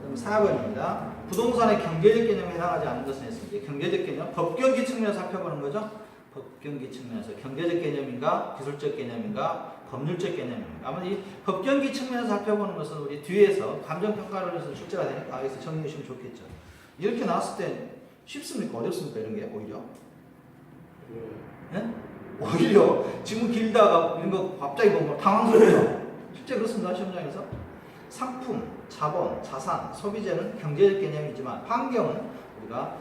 그럼 4번입니다. 부동산의 경제적 개념에 해당하지 않는 것은 했습니다. 경제적 개념, 법경기 측면에서 살펴보는 거죠. 법경기 측면에서 경제적 개념인가, 기술적 개념인가, 법률적 개념입니다. 아마 이 법경기 측면에서 살펴보는 것은 우리 뒤에서 감정평가를 해서 출제가 되니까 여기서 정리해 주시면 좋겠죠. 이렇게 나왔을 때 쉽습니까? 어렵습니까? 이런 게 오히려? 네? 오히려 지금 길다가 이런 거 갑자기 보면 당황스럽죠. 실제 그렇습니다. 시험장에서. 상품, 자본, 자산, 소비재는 경제적 개념이지만 환경은 우리가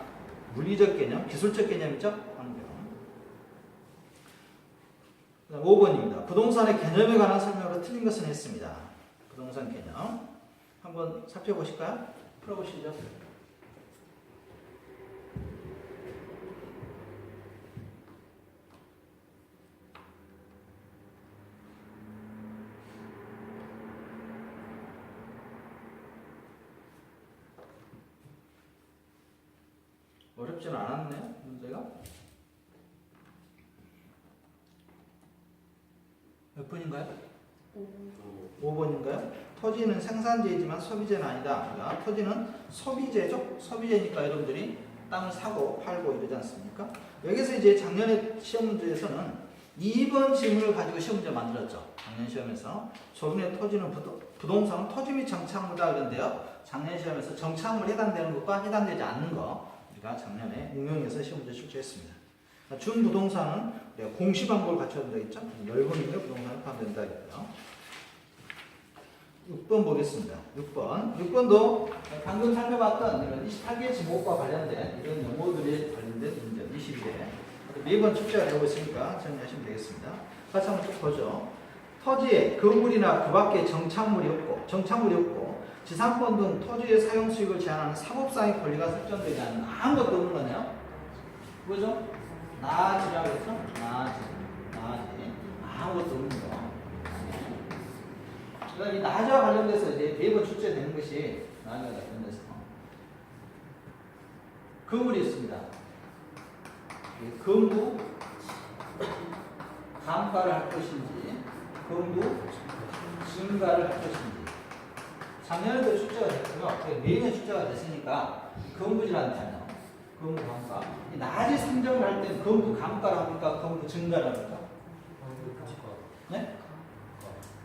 물리적 개념, 기술적 개념이죠. 환경. 5번입니다. 부동산의 개념에 관한 설명으로 틀린 것은 했습니다. 부동산 개념. 한번 살펴보실까요? 풀어보시죠. 어렵지는 않았네요, 문제가. 몇 번인가요? 5번인가요? 토지는 생산재이지만 소비재는 아니다. 그러니까 토지는 소비재죠? 소비재니까 여러분들이 땅을 사고 팔고 이러지 않습니까? 여기서 이제 작년에 시험 문제에서는 2번 질문을 가지고 시험 문제 만들었죠. 작년 시험에서. 조선의 토지는 부동산은 토지 및 정착물이다 그런데요. 작년 시험에서 정착물 해당되는 것과 해당되지 않는 거 우리가 작년에 응용해서 시험 문제 출제했습니다. 준부동산은 공시방법을 갖춰야 된다 했죠. 10번인데 부동산을 포함된다 했고요. 6번 보겠습니다. 6번도 방금 살펴봤던 이런 28개 지목과 관련된 이런 용어들이 관련된 문제 22개 매번 출제가 되고 있으니까 정리하시면 되겠습니다. 같이 한번 쭉 보죠. 토지에 건물이나 그 밖에 정착물이 없고 지상권 등 토지의 사용 수익을 제한하는 사법상의 권리가 설정되지 않는 아무것도 없는 거네요. 뭐죠? 나지라고 했죠? 나지. 아무것도 없는 거. 그러니까 이 나지와 관련돼서 이제 매번 출제되는 것이 나지와 관련돼서 건물이 있습니다. 건부 감가를 할 것인지, 건부 증가를 할 것인지. 작년에도 출제가 됐고요. 매년 출제가 됐으니까 건부지라는 단어, 건부 감가. 이 나지 상정을 할 때는 건부 감가를 합니까? 건부 증가를 합니까? 네?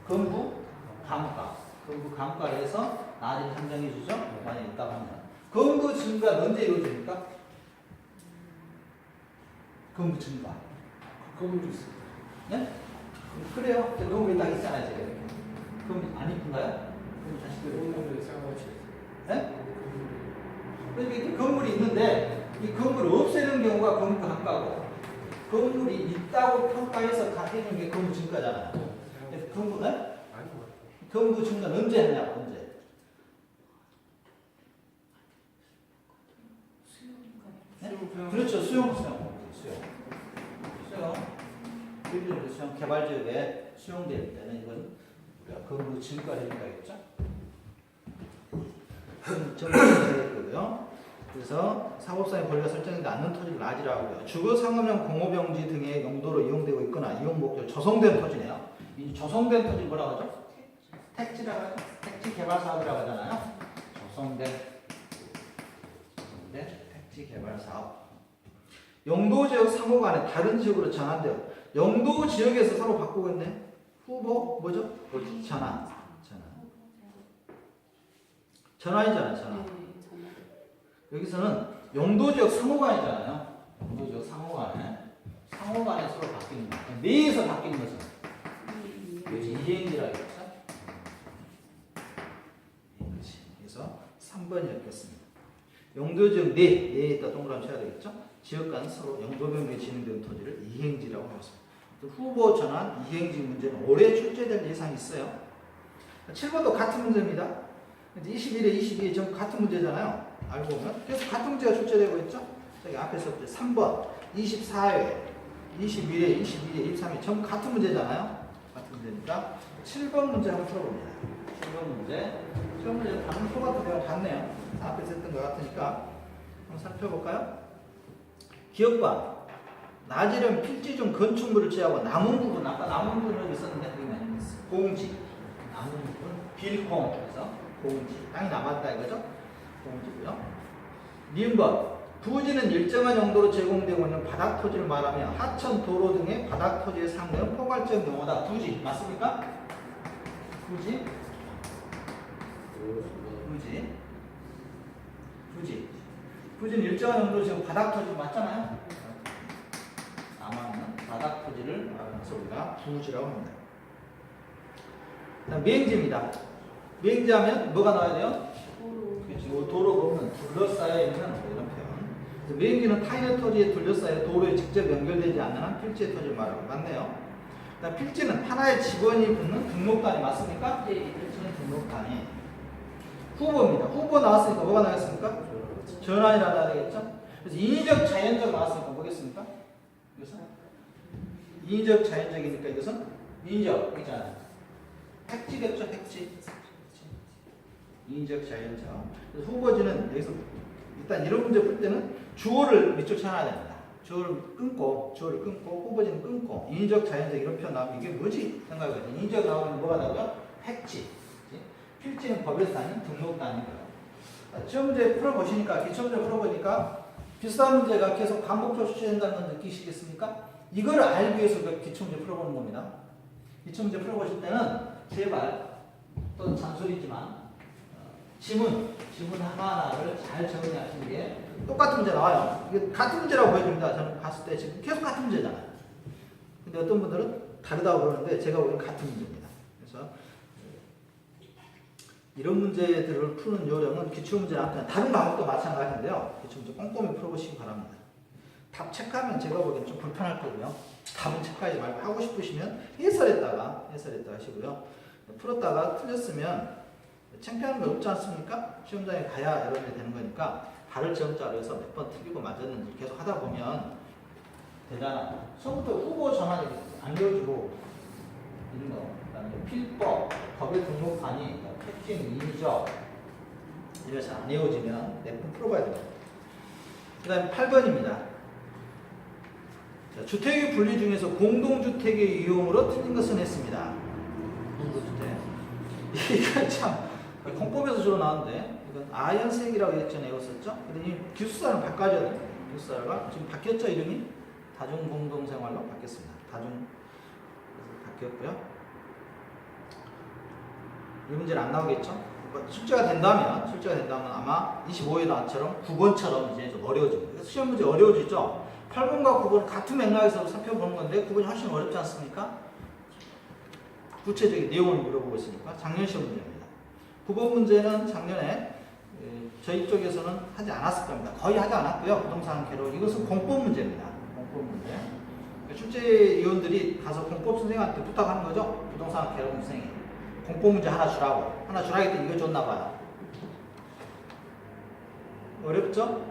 건부 감가. 건부 감가를 해서 나지를 상정해 주죠. 만약에 있다고 하면. 건부 증가는 언제 이루어집니까? 건부 증가. 건물도 있어요. 네? 그래요. 건물이 딱 있잖아요. 제가 이렇게. 그럼 안 이쁜가요? 그럼 다시 건물을 생각하시죠. 네? 그러니까 이렇게 건물이 있는데 이 건물을 없애는 경우가 건물 감가고 건물이 있다고 평가해서 해주는 게 건물 증가잖아요. 건물, 네? 건물 증가는 언제 하냐고, 언제? 네? 그렇죠. 수용. 비례적으로 수용 개발지역에 수용될 때는 이건 우리가 건물 증가를 해야겠죠. 정리되고요. 그래서 사법상의 권리가 설정되지 않는 토지를 나지라고 하고요. 주거 상업용 공업용지 등의 용도로 이용되고 있거나 이용 목적 조성된 토지네요. 이 조성된 토지 뭐라고 하죠? 택지라고 하죠. 택지 개발 사업이라고 하잖아요. 조성된 택지 개발 사업. 용도 지역 상호 간에 다른 지역으로 전환돼요. 용도 지역에서 서로 바꾸고 있네. 후보 뭐죠? 전환이잖아요. 전환. 여기서는 용도 지역 상호간이잖아요. 용도 지역 상호간에 서로 바뀌는 거. 내에서 바뀌는 거죠. 이행지라고 했죠. 그래서 3번이었겠습니다. 용도 지역 내에 있다 동그라미 쳐야 되겠죠. 지역 간 서로 용도변경에 진행되는 토지를 이행지라고 하겠습니다. 후보 전환 이행지 문제는 올해 출제될 예상이 있어요. 7번도 같은 문제입니다. 21에 22에 전부 같은 문제잖아요. 알고 보면. 그래서 같은 문제가 출제되고 있죠. 저기 앞에서 3번. 24회, 21회, 22회, 23회 전부 같은 문제잖아요. 같은 문제니까 7번 문제 한번 풀어봅니다. 7번 문제. 7번 문제 다른 표가 더 같네요. 앞에 있었던 것 같으니까 한번 살펴볼까요? 기억과 나지름 필지 중 건축물을 제하고 남은 부분, 아까 남은 부분은 있었는데 여기는 공지, 남은 부분 빌공, 그래서 공지, 땅이 남았다 이거죠? 공지고요. 니은번 부지는 일정한 용도로 제공되고 있는 바닥 토지를 말하며 하천, 도로 등의 바닥 토지의 상대는 포괄적 용어다. 부지 맞습니까? 부지, 부지는 일정한 용도로 지금 바닥 토지 맞잖아요. 남아있는 바닥 토지를 말하면서 우리가 부지라고 합니다. 다음 미행지입니다. 미행지하면 뭐가 나와야 돼요? 그렇죠. 도로 보면 둘러싸여 있는 이런 표현. 그래서 미행지는 타인의 토지에 둘러싸여 도로에 직접 연결되지 않는 한 필지의 토지를 말하고 맞네요. 그다음 필지는 하나의 직원이 붙는 등록단이 맞습니까? 네. 필지는 등록단이. 후보입니다. 후보 나왔으니까 뭐가 나왔습니까? 전환이라 나야 되겠죠? 그래서 인위적 자연적 나왔으니까 뭐겠습니까? 이것은 인위적 자연적이니까 이것은 인위적이잖아요. 핵지겠죠, 핵지. 인위적 자연적. 그래서 후보지는 여기서 일단 이런 문제 풀 때는 주어를 밑줄 쳐놔야 됩니다. 주어를 끊고 후보지는 끊고 인위적 자연적 이런 표현 나오면 이게 뭐지? 생각해요. 인위적 나오면 뭐가 나오죠? 핵지. 필지는 법에서 다닌 등록단이고요. 시험 문제 풀어보시니까, 기출 문제 풀어보니까 비슷한 문제가 계속 반복적으로 출제된다는 건 느끼시겠습니까? 이걸 알기 위해서 기출 문제 풀어보는 겁니다. 기출 문제 풀어보실 때는 제발, 또는 잔소리지만 지문 하나하나를 잘 정리하시는 게 똑같은 문제 나와요. 이게 같은 문제라고 보여줍니다. 저는 봤을 때 지금 계속 같은 문제잖아요. 근데 어떤 분들은 다르다고 그러는데 제가 보기엔 같은 문제입니다. 그래서 이런 문제들을 푸는 요령은 기출문제랑 그냥 다른 과목도 마찬가지인데요. 기출문제 꼼꼼히 풀어보시기 바랍니다. 답 체크하면 제가 보기엔 좀 불편할 거고요. 답은 체크하지 말고 하고 싶으시면 해설했다가 하시고요. 풀었다가 틀렸으면 창피한 거 없지 않습니까? 시험장에 가야 여러분이 되는 거니까 발을 점자로 해서 몇 번 틀리고 맞았는지 계속 하다 보면 되잖아요. 처음부터 후보 전환이 안 외워주고 이런 거, 그다음에 필법, 법의 등록관이 핵심 인위적 이래서 안 외워지면 몇 번 풀어봐야 됩니다. 그 다음에 8번입니다. 주택의 분리 중에서 공동주택의 이용으로 틀린 것은 했습니다. 공동주택. 이거 참 공법에서 주로 나오는데 이건 아연색이라고 예전에 외웠었죠. 근데 이 기숙사는 바꿔줘야 됩니다. 기숙사가 지금 바뀌었죠. 이름이 다중공동생활로 바뀌었습니다. 바뀌었고요. 이 문제는 안 나오겠죠? 출제가 된다면 아마 25회단처럼 9번처럼 이제 좀 어려워집니다. 그래서 시험 문제 어려워지죠? 8번과 9번은 같은 맥락에서 살펴보는 건데 9번이 훨씬 어렵지 않습니까? 구체적인 내용을 물어보고 있으니까 작년 시험 문제입니다. 9번 문제는 작년에 저희 쪽에서는 하지 않았을 겁니다. 거의 하지 않았고요. 부동산 개로 이것은 공법 문제입니다. 공법 문제. 출제위원들이 가서 공법 선생님한테 부탁하는 거죠. 부동산 개로 선생님. 공법 문제 하나 주라고. 하나 주라 했더니 이거 줬나 봐요. 어렵죠?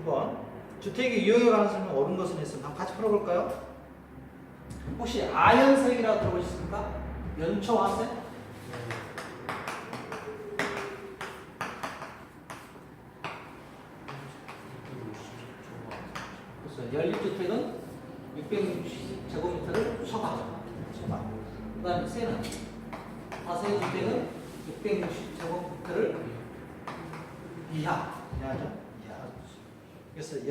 9번. 주택의 이용에 관한 설명 옳은 것은 있으면 한번 같이 풀어볼까요? 혹시 아연색이라고 들어보셨습니까? 연초화색? 그래서 연립주택은 660제곱미터를 초과. 그 다음에 세는 다세주택은 660제곱미터를 이하죠. 그래서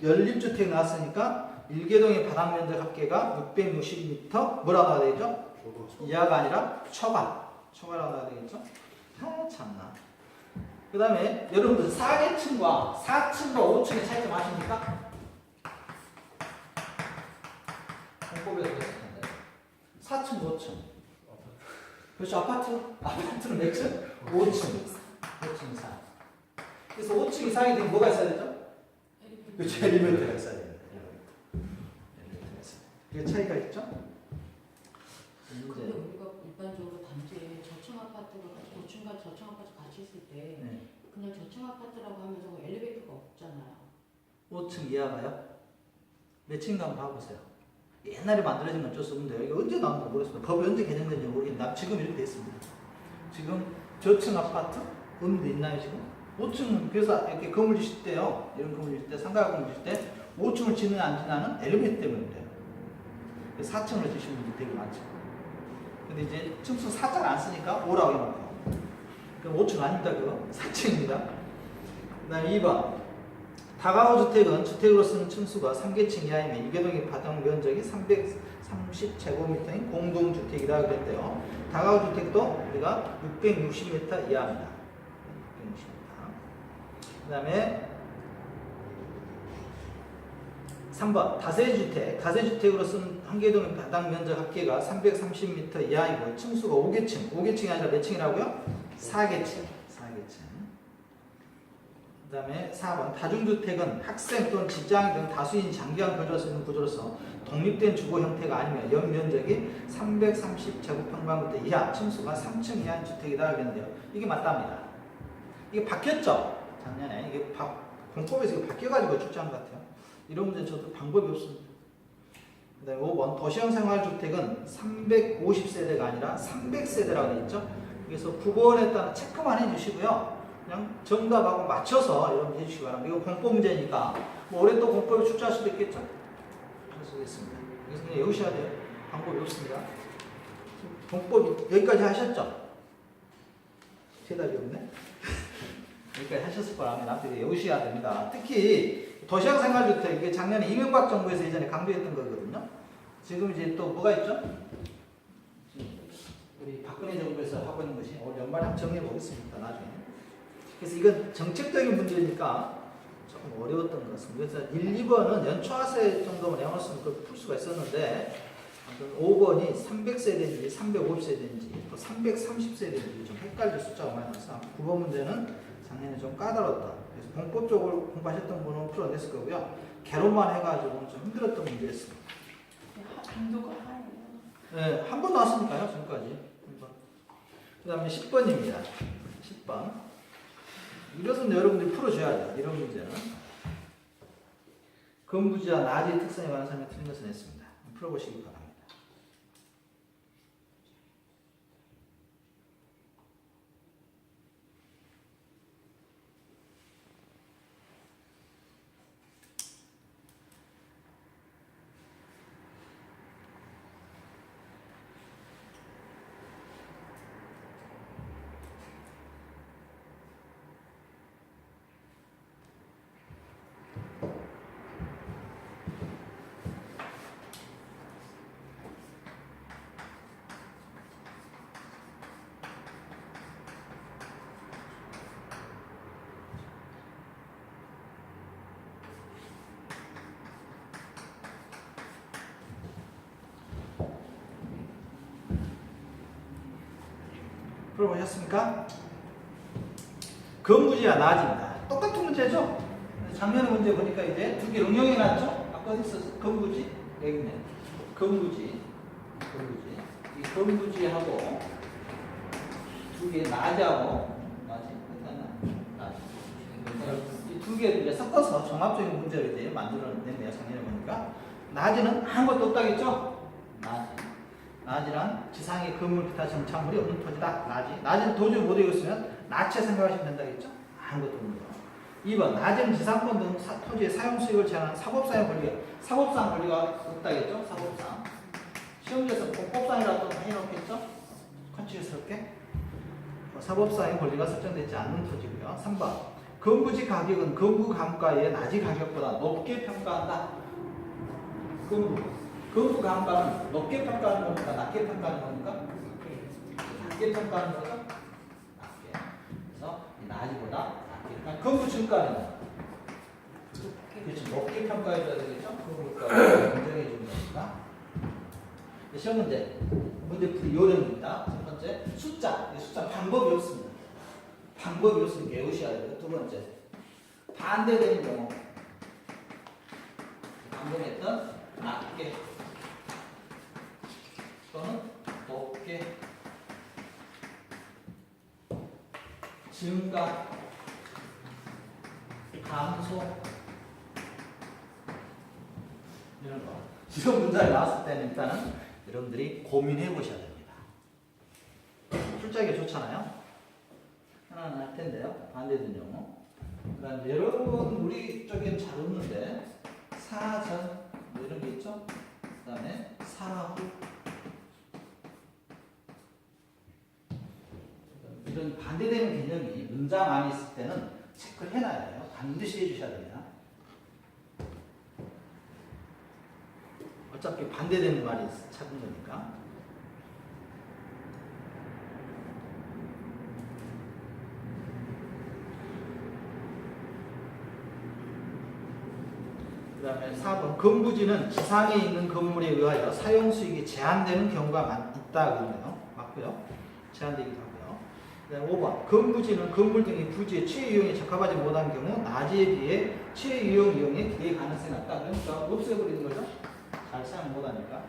연립주택 나왔으니까 일개동의 바닥 면적 합계가 660m 뭐라고 나와야 되겠죠? 이하가 아니라 초과라고 나와야 되겠죠? 참나. 그 다음에 여러분들 4계층과 4층과 5층의 차이점 아십니까? 공법에서 그랬었는데 4층, 5층. 그렇죠. 아파트는 몇 층? 5층 이상. 그래서 5층 이상이 되면 뭐가 있어야 되죠? 그렇죠. 엘리베이터가 있어야 됩니다. 이게 차이가 있죠? 근데 우리가 일반적으로 단지에 저층 아파트가 고층과 저층 아파트 같이 있을 때 그냥 저층 아파트라고 하면서 엘리베이터가 없잖아요. 5층 이하가요? 매칭 한번 봐보세요. 옛날에 만들어진 건 어쩔 수 없는데 이게 언제 나온 가 모르겠습니다. 법이 언제 개정된지 모르겠는데 지금 이렇게 돼 있습니다. 지금 저층 아파트 의미도 있나요 지금? 5층 그래서 이렇게 건물 지실 때요. 이런 건물 지실 때 상가 건물 지실 때 5층을 짓느냐 안 짓느냐는 엘리베이터 때문에 돼요. 4층을 지시는 분들 되게 많죠. 근데 이제 층수 4자를 안 쓰니까 5라고 해놓고 그럼 5층 아닙니다. 그거 4층입니다. 그 다음에 2번 다가구 주택은 주택으로 쓰는 층수가 3개층 이하이면 이개동의 바닥 면적이 330제곱미터인 공동주택이라고 그랬대요. 다가구 주택도 우리가 660m 이하입니다. 660m. 그 다음에 3번 다세주택으로 쓰는 한개동의 바닥 면적 합계가 330m 이하이고 층수가 5개층이 아니라 몇 층이라고요? 4개층. 그 다음에 4번 다중주택은 학생 또는 직장 등 다수인 장기간 거주할 수 있는 구조로서 독립된 주거 형태가 아니면 연면적이 330제곱평방미터 이하 층수가 3층 이하인 주택이다 그랬는데요. 이게 맞답니다. 이게 바뀌었죠? 작년에 이게 공법에서 이게 바뀌어가지고 출제한 것 같아요. 이런 문제는 저도 방법이 없습니다. 그 다음에 5번 도시형 생활주택은 350세대가 아니라 300세대라고 되어 있죠. 그래서 9번에 따라 체크만 해주시고요. 그냥 정답하고 맞춰서 여러분 해주시기 바랍니다. 이거 공법 문제니까 뭐 올해 또 공법에 출제할 수도 있겠죠? 그래서 그랬습니다. 그래서 그냥 외우셔야 돼요. 방법이 없습니다. 공법 여기까지 하셨죠? 대답이 없네? 여기까지 하셨을 거라면 남들이 외우셔야 됩니다. 특히 도시형 생활주택 이게 작년에 이명박 정부에서 예전에 강조했던 거거든요. 지금 이제 또 뭐가 있죠? 우리 박근혜 정부에서 하고 있는 것이 오늘 연말에 한번 정해 보겠습니다. 나중에. 그래서 이건 정책적인 문제니까 조금 어려웠던 것 같습니다. 그래서 1, 2번은 연초하세 정도만 외워놨으면 그걸 풀 수가 있었는데 5번이 300세대인지 350세대인지 또 330세대인지 좀 헷갈릴 숫자가 많이 나서 9번 문제는 작년에 좀 까다롭다. 그래서 공법적으로 공부하셨던 분은 풀어냈을 거고요. 개론만 해가지고 좀 힘들었던 문제였습니다. 한도가 하예요. 네, 한 번 나왔으니까요, 지금까지. 그 다음에 10번입니다. 10번. 이것은 여러분들이 풀어줘야 돼요. 이런 문제는. 건부지와 나지의 특성에 관한 설명 틀린 것을 냈습니다. 풀어보시기 바랍니다. 풀어보셨습니까? 건부지와 나지입니다. 똑같은 문제죠? 작년에 문제 보니까 이제 두 개 응용해 놨죠? 아까 어디 있었어? 건부지? 여기 있네. 건부지. 이 건부지하고 두 개 나지하고 나지. 이 두 개를 이제 섞어서 종합적인 문제를 이제 만들어냈네요. 작년에 보니까. 나지는 아무것도 없다겠죠? 나지란 지상의 건물 기타 정착물이 없는 토지다. 나지는 도저히 못 읽었으면 나체 생각하시면 된다겠죠? 아무것도 없는 거. 2번 나지는 지상권 등 토지의 사용 수익을 제한하는 사법상 권리가 없다겠죠? 사법상. 시험지에서 공법상이라도 다 해놓겠죠? 컨치스럽게. 사법상의 권리가 설정되지 않는 토지고요. 3번 건부지 가격은 건부 감가의 나지 가격보다 높게 평가한다. 건부 감가는 높게 평가하는 겁니까? 낮게 평가하는 겁니까? 낮게 평가하는 거죠? 낮게. 그래서 나지보다 낮게. 건부 증가는 그렇죠. 높게 평가해줘야 되겠죠? 건부가 인정해 주는 거니까. 시험 문제풀이 요령입니다. 첫 번째 숫자 방법이 없습니다. 방법이 없으니까 외우셔야 돼요. 두 번째 반대되는 경우 방금 했던 낮게 또는 높게 증가 감소 이런 거. 이런 문장이 나왔을 때는 일단은 여러분들이 고민해 보셔야 됩니다. 출제하기 좋잖아요. 하나는 할 텐데요. 반대된 경우. 그다음 여러분 우리 쪽엔 잘 없는데 사전 뭐 이런 게 있죠. 그다음에 사후 이런 반대되는 개념이 문장 안에 있을 때는 체크를 해놔야 돼요. 반드시 해주셔야 됩니다. 어차피 반대되는 말이 찾은 거니까. 그 다음에 4번 건부지는 지상에 있는 건물에 의하여 사용수익이 제한되는 경우가 있다 그러네요. 맞고요. 제한되기도 하고요. 그 다음에 5번 건부지는 건물 등의 부지의 취해 이용에 적합하지 못한 경우 낮에 비해 취해 이용에 기대 가능성이 낮다. 그러니까 없애버리는 거죠. 잘 사용 못하니까.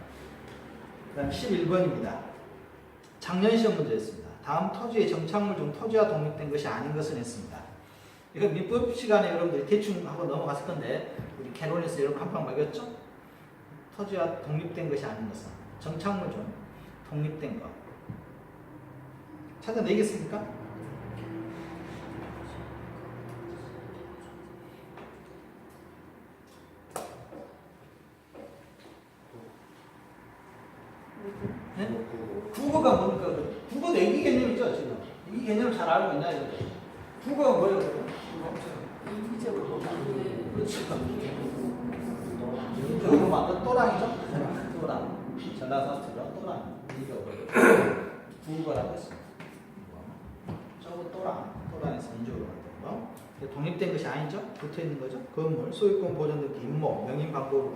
그 다음에 11번입니다. 작년 시험 문제였습니다. 다음 토지의 정착물 중 토지와 독립된 것이 아닌 것은 했습니다. 이거 민법 시간에 여러분들이 대충 하고 넘어갔을 건데 우리 캐논에서 이렇게 한방 먹였죠? 토지와 독립된 것이 아닌 것은 정착물 중 독립된 것 찾아내겠습니까? 네? 국어가 뭡니까? 국어 내기 개념이죠 지금. 이 개념을 잘 알고 있나 이거? 국어가 뭐예요? 인위적으로 그렇죠. 인위적으로 만든 또랑이죠? 또랑. 전라사투리로 또랑. 이게 뭐예요? 국어라고 했습니다. 저거 또랑에서 인위적으로 만든 거. 독립된 것이 아니죠? 붙어 있는 거죠? 건물, 소유권 보존 등기 임목, 명인 방법